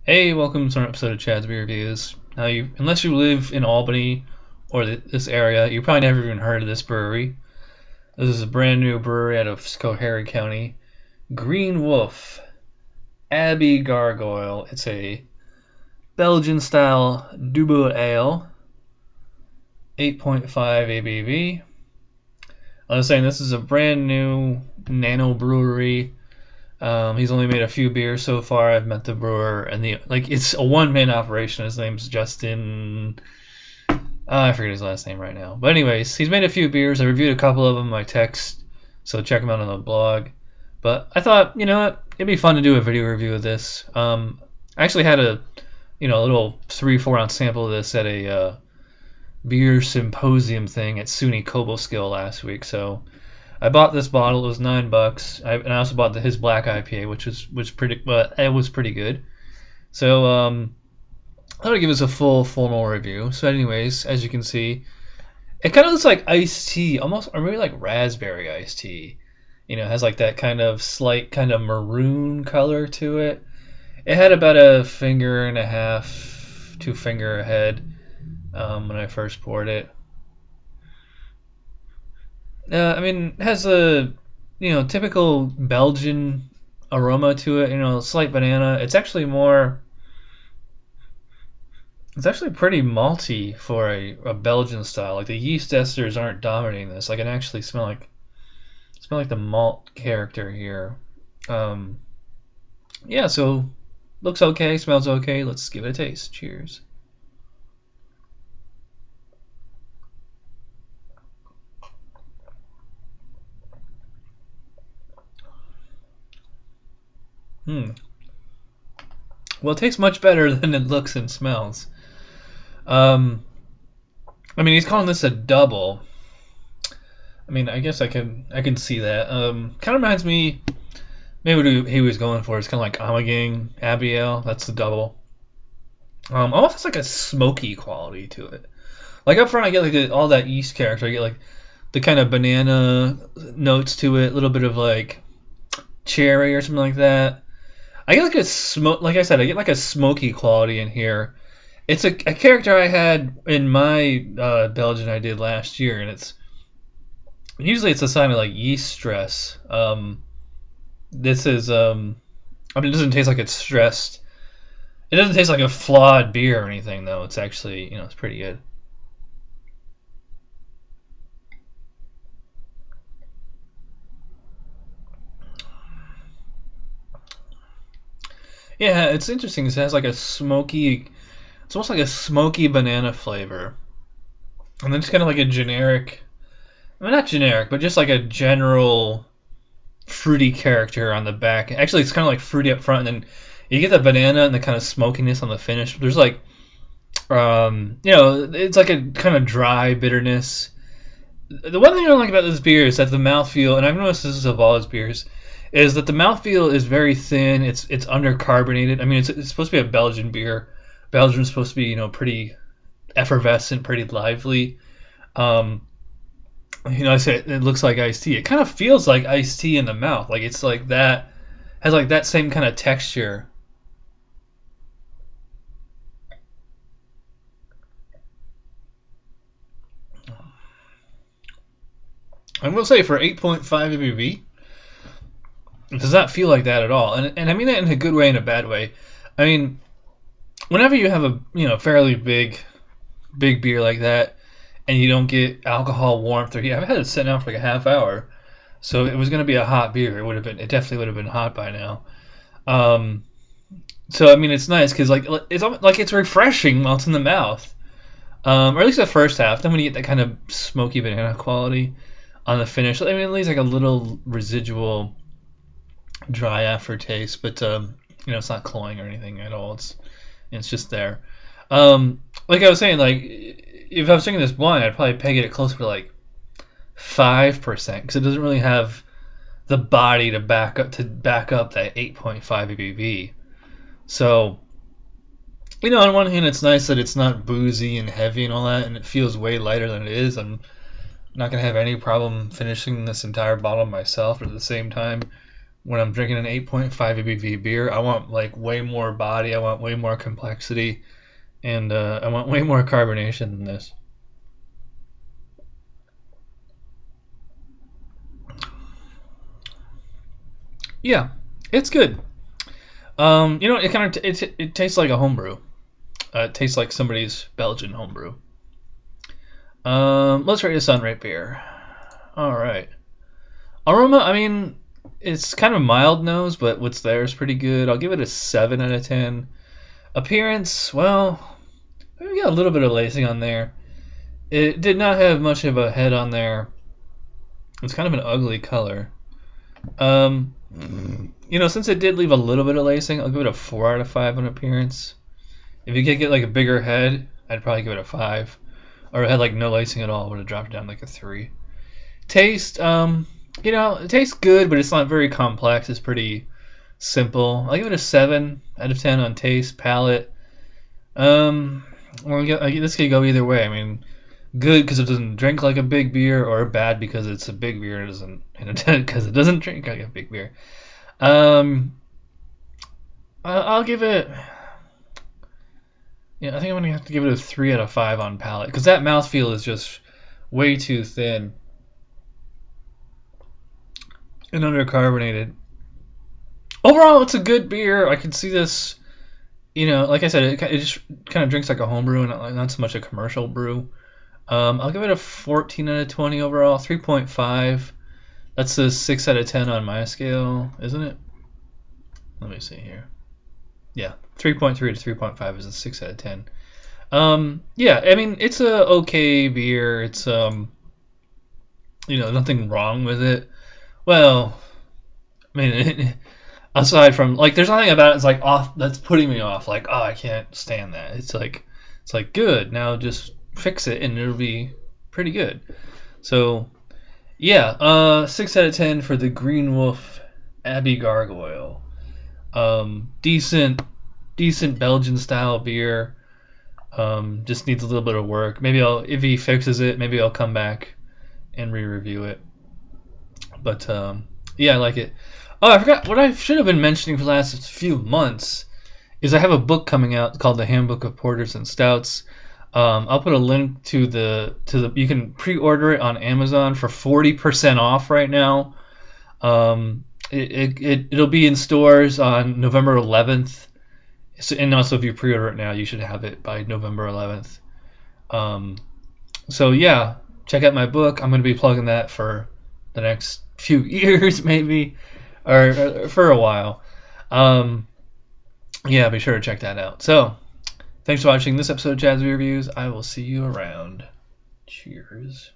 Hey, welcome to an episode of Chad's Beer Reviews. Now, unless you live in Albany or this area, you probably never even heard of this brewery. This is a brand new brewery out of Schoharie County. Green Wolf Abbey Gargoyle. It's a Belgian-style dubbel ale, 8.5 ABV. I was saying this is a brand new nano brewery. He's only made a few beers so far. I've met the brewer, and it's a one-man operation. His name's Justin. I forget his last name right now. But anyways, he's made a few beers. I reviewed a couple of them in my text, so check him out on the blog. But I thought, you know what, it'd be fun to do a video review of this. I actually had a little 3-4 ounce sample of this at a beer symposium thing at 𝗏𝗏 last week. So I bought this bottle. It was $9. And I also bought his black IPA, which was pretty good. So I thought I'd give us a full formal review. So anyways, as you can see, it kind of looks like iced tea, almost, or maybe like raspberry iced tea. It has like that kind of slight kind of maroon color to it. It had about a 1.5 finger, 2 finger head when I first poured it. It has a typical Belgian aroma to it. Slight banana. It's actually pretty malty for a Belgian style. Like the yeast esters aren't dominating this. I can actually smell like the malt character here. Yeah. So looks okay, smells okay. Let's give it a taste. Cheers. Well, it tastes much better than it looks and smells. He's calling this a double. I guess I can see that. Kind of reminds me, maybe what he was going for is kind of like 𝗏𝗏𝗏𝗏 Abbey Ale. That's the double. Almost has like a smoky quality to it. Like up front, I get like all that yeast character. I get like the kind of banana notes to it, a little bit of like cherry or something like that. I get like like I said, I get like a smoky quality in here. It's a character I had in my Belgian I did last year, and usually it's a sign of like yeast stress. This is it doesn't taste like it's stressed. It doesn't taste like a flawed beer or anything though. It's actually it's pretty good. Yeah, it's interesting. It has like it's almost like a smoky banana flavor. And then it's kind of like a generic, not generic, but just like a general fruity character on the back. Actually, it's kind of like fruity up front, and then you get the banana and the kind of smokiness on the finish. There's like, it's like a kind of dry bitterness. The one thing I don't like about this beer is that the mouthfeel, and I've noticed this with all his beers, is that the mouthfeel is very thin. It's undercarbonated. It's supposed to be a Belgian beer. Belgium's supposed to be pretty effervescent, pretty lively. I say it looks like iced tea. It kind of feels like iced tea in the mouth. Like it's like that, has like that same kind of texture. I will say for 8.5 ABV, it does not feel like that at all, and I mean that in a good way and a bad way. Whenever you have a fairly big beer like that, and you don't get alcohol warmth or heat, I've had it sitting out for like a half hour, so it was going to be a hot beer. It definitely would have been hot by now. So it's nice because it's refreshing while it's in the mouth, or at least the first half. Then when you get that kind of smoky banana quality on the finish, it leaves like a little residual dry aftertaste, but it's not cloying or anything at all. It's just there. Like I was saying, like if I was drinking this blind, I'd probably peg it closer to like 5% because it doesn't really have the body to back up that 8.5 ABV. So on one hand, it's nice that it's not boozy and heavy and all that, and it feels way lighter than it is. I'm not gonna have any problem finishing this entire bottle myself, but at the same time, when I'm drinking an 8.5 ABV beer. I want like way more body. I want way more complexity, and I want way more carbonation than this. Yeah, it's good. It kind of it tastes like a homebrew. It tastes like somebody's Belgian homebrew. Let's rate this on Rate Beer. All right. Aroma, I mean, it's kind of mild nose, but what's there is pretty good. I'll give it a 7 out of 10. Appearance, well, we got a little bit of lacing on there. It did not have much of a head on there. It's kind of an ugly color. Since it did leave a little bit of lacing, I'll give it a 4 out of 5 on appearance. If you could get like a bigger head, I'd probably give it a 5. Or it had like no lacing at all, I would have dropped it down like a 3. Taste, it tastes good, but it's not very complex. It's pretty simple. I'll give it a 7 out of 10 on taste, palate. This could go either way. I mean, good because it doesn't drink like a big beer, or bad because it's a big beer and because it doesn't drink like a big beer. I'll give it. Yeah, I think I'm gonna have to give it a 3 out of 5 on palate because that mouthfeel is just way too thin and undercarbonated. Overall, it's a good beer. I can see this. Like I said, it just kind of drinks like a homebrew and not so much a commercial brew. I'll give it a 14 out of 20 overall, 3.5. That's a 6 out of 10 on my scale, isn't it? Let me see here. Yeah, 3.3 to 3.5 is a 6 out of 10. Yeah, I mean, it's a okay beer. It's nothing wrong with it. Well, I mean, aside from like, there's nothing about it that's like off that's putting me off. Like, oh, I can't stand that. It's like good. Now just fix it and it'll be pretty good. So, yeah, 6 out of 10 for the Green Wolf Abbey Gargoyle. Decent Belgian style beer. Just needs a little bit of work. Maybe if he fixes it, maybe I'll come back and re-review it. But yeah, I like it. Oh, I forgot what I should have been mentioning for the last few months is I have a book coming out called The Handbook of Porters and Stouts. I'll put a link to the you can pre-order it on Amazon for 40% off right now. It'll be in stores on November 11th. And also if you pre-order it now, you should have it by November 11th. So yeah, check out my book. I'm going to be plugging that for the next few years maybe, or for a while. Yeah, be sure to check that out. So, thanks for watching this episode of Jazz Beer Reviews. I will see you around. Cheers.